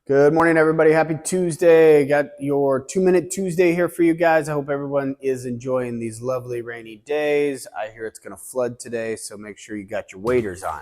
Good morning, everybody. Happy Tuesday. Got your 2-minute Tuesday here for you guys. I hope everyone is enjoying these lovely rainy days. I hear it's going to flood today, so make sure you got your waders on.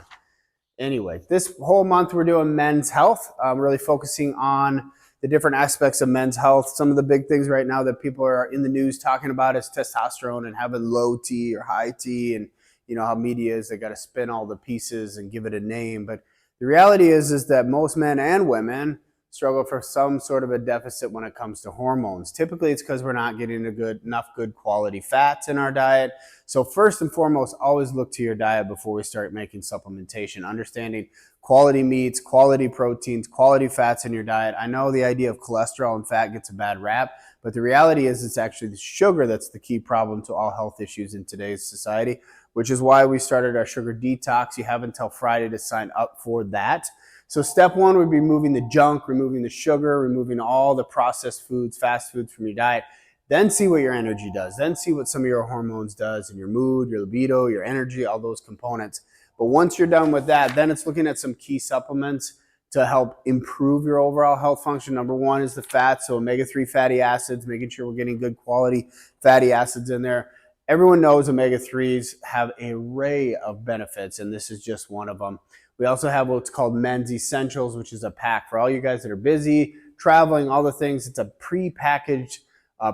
Anyway, this whole month we're doing men's health. Really focusing on the different aspects of men's health. Some of the big things right now that people are in the news talking about is testosterone and having low T or high T, and you know how media is, they got to spin all the pieces and give it a name. But the reality is that most men and women struggle for some sort of a deficit when it comes to hormones. Typically, it's because we're not getting enough good quality fats in our diet. So first and foremost, always look to your diet before we start making supplementation. Understanding quality meats, quality proteins, quality fats in your diet. I know the idea of cholesterol and fat gets a bad rap, but the reality is it's actually the sugar that's the key problem to all health issues in today's society, which is why we started our sugar detox. You have until Friday to sign up for that. So step one would be removing the junk, removing the sugar, removing all the processed foods, fast foods from your diet. Then see what your energy does. Then see what some of your hormones does and your mood, your libido, your energy, all those components. But once you're done with that, then it's looking at some key supplements to help improve your overall health function. Number one is the fats, so omega-3 fatty acids, making sure we're getting good quality fatty acids in there. Everyone knows omega-3s have an array of benefits, and this is just one of them. We also have what's called Men's Essentials, which is a pack for all you guys that are busy, traveling, all the things. It's a pre-packaged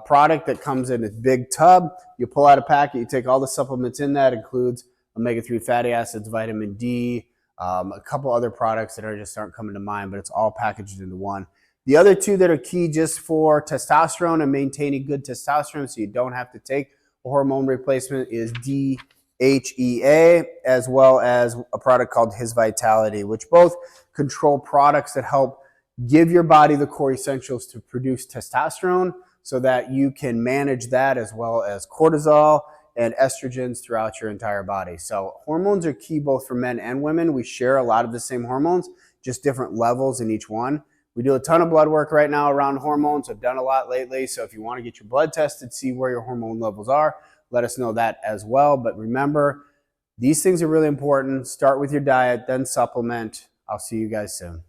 product that comes in a big tub. You pull out a packet, you take all the supplements in that. It includes omega-3 fatty acids, vitamin D, a couple other products that just aren't coming to mind, but it's all packaged into one. The other two that are key just for testosterone and maintaining good testosterone so you don't have to take a hormone replacement is DHEA, as well as a product called His Vitality, which both control products that help give your body the core essentials to produce testosterone so that you can manage that, as well as cortisol and estrogens throughout your entire body. So hormones are key both for men and women. We share a lot of the same hormones, just different levels in each one. We do a ton of blood work right now around hormones. I've done a lot lately. So if you want to get your blood tested, see where your hormone levels are, let us know that as well. But remember, these things are really important. Start with your diet, then supplement. I'll see you guys soon.